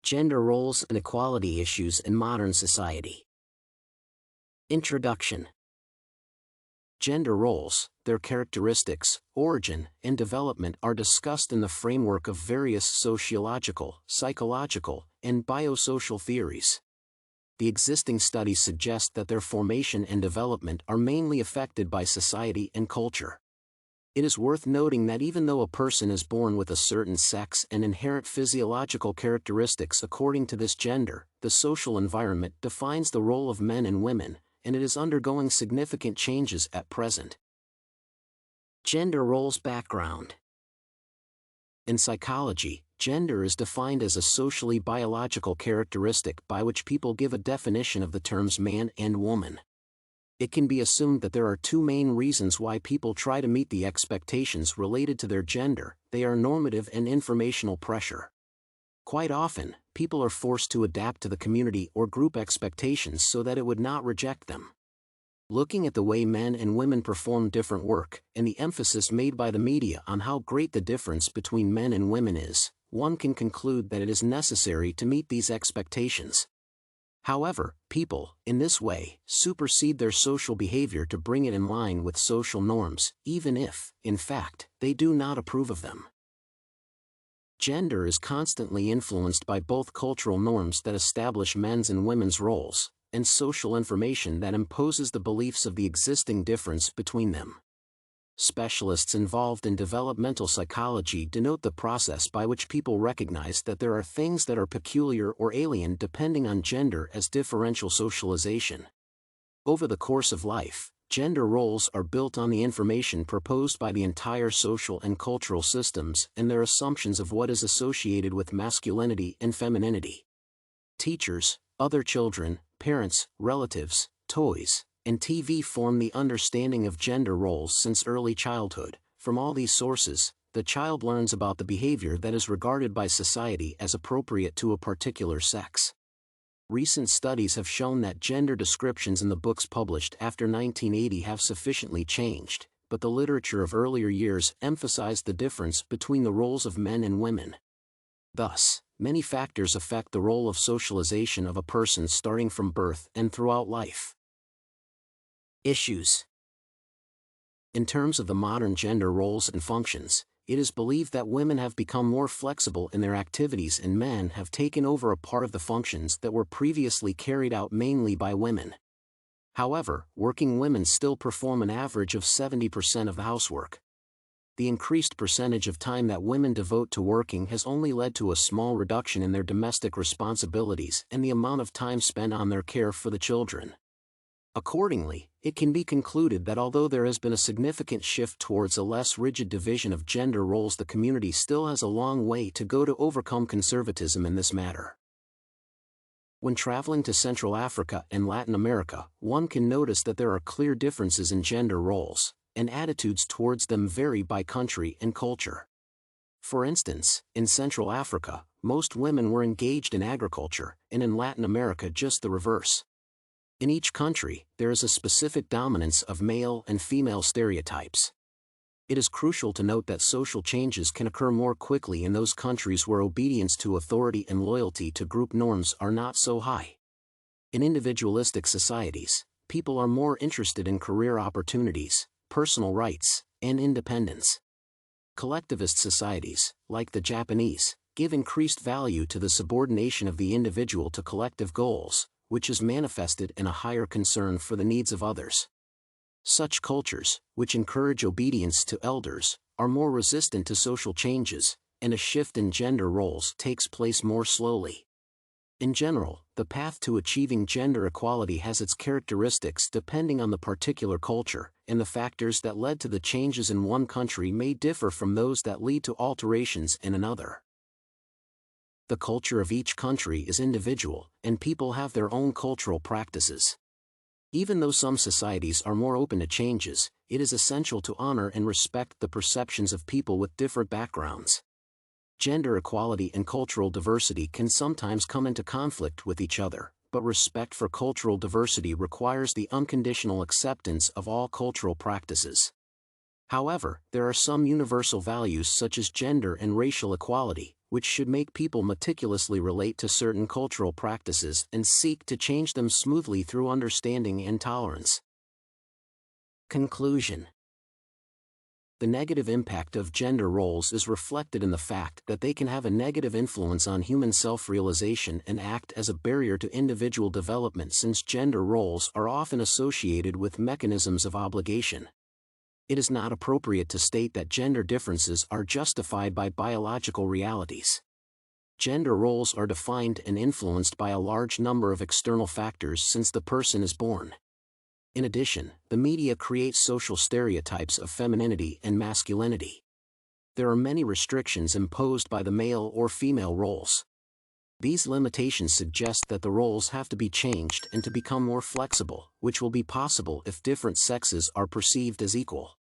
Gender roles and equality issues in modern society. Introduction. Gender roles, their characteristics, origin, and development are discussed in the framework of various sociological, psychological, and biosocial theories. The existing studies suggest that their formation and development are mainly affected by society and culture. It is worth noting that even though a person is born with a certain sex and inherent physiological characteristics according to this gender, the social environment defines the role of men and women, and it is undergoing significant changes at present. Gender roles background. In psychology, gender is defined as a socially biological characteristic by which people give a definition of the terms man and woman. It can be assumed that there are two main reasons why people try to meet the expectations related to their gender. They are normative and informational pressure. Quite often, people are forced to adapt to the community or group expectations so that it would not reject them. Looking at the way men and women perform different work, and the emphasis made by the media on how great the difference between men and women is, one can conclude that it is necessary to meet these expectations. However, people, in this way, supersede their social behavior to bring it in line with social norms, even if, in fact, they do not approve of them. Gender is constantly influenced by both cultural norms that establish men's and women's roles, and social information that imposes the beliefs of the existing difference between them. Specialists involved in developmental psychology denote the process by which people recognize that there are things that are peculiar or alien depending on gender as differential socialization. Over the course of life, gender roles are built on the information proposed by the entire social and cultural systems and their assumptions of what is associated with masculinity and femininity. Teachers, other children, parents, relatives, toys, and TV form the understanding of gender roles since early childhood. From all these sources, the child learns about the behavior that is regarded by society as appropriate to a particular sex. Recent studies have shown that gender descriptions in the books published after 1980 have sufficiently changed, but the literature of earlier years emphasized the difference between the roles of men and women. Thus, many factors affect the role of socialization of a person starting from birth and throughout life. Issues. In terms of the modern gender roles and functions, it is believed that women have become more flexible in their activities and men have taken over a part of the functions that were previously carried out mainly by women. However, working women still perform an average of 70% of the housework. The increased percentage of time that women devote to working has only led to a small reduction in their domestic responsibilities and the amount of time spent on their care for the children. Accordingly, it can be concluded that although there has been a significant shift towards a less rigid division of gender roles, the community still has a long way to go to overcome conservatism in this matter. When traveling to Central Africa and Latin America, one can notice that there are clear differences in gender roles, and attitudes towards them vary by country and culture. For instance, in Central Africa, most women were engaged in agriculture, and in Latin America just the reverse. In each country, there is a specific dominance of male and female stereotypes. It is crucial to note that social changes can occur more quickly in those countries where obedience to authority and loyalty to group norms are not so high. In individualistic societies, people are more interested in career opportunities, personal rights, and independence. Collectivist societies, like the Japanese, give increased value to the subordination of the individual to collective goals, which is manifested in a higher concern for the needs of others. Such cultures, which encourage obedience to elders, are more resistant to social changes, and a shift in gender roles takes place more slowly. In general, the path to achieving gender equality has its characteristics depending on the particular culture, and the factors that led to the changes in one country may differ from those that lead to alterations in another. The culture of each country is individual, and people have their own cultural practices. Even though some societies are more open to changes, it is essential to honor and respect the perceptions of people with different backgrounds. Gender equality and cultural diversity can sometimes come into conflict with each other, but respect for cultural diversity requires the unconditional acceptance of all cultural practices. However, there are some universal values such as gender and racial equality, which should make people meticulously relate to certain cultural practices and seek to change them smoothly through understanding and tolerance. Conclusion. The negative impact of gender roles is reflected in the fact that they can have a negative influence on human self-realization and act as a barrier to individual development, since gender roles are often associated with mechanisms of obligation. It is not appropriate to state that gender differences are justified by biological realities. Gender roles are defined and influenced by a large number of external factors since the person is born. In addition, the media creates social stereotypes of femininity and masculinity. There are many restrictions imposed by the male or female roles. These limitations suggest that the roles have to be changed and to become more flexible, which will be possible if different sexes are perceived as equal.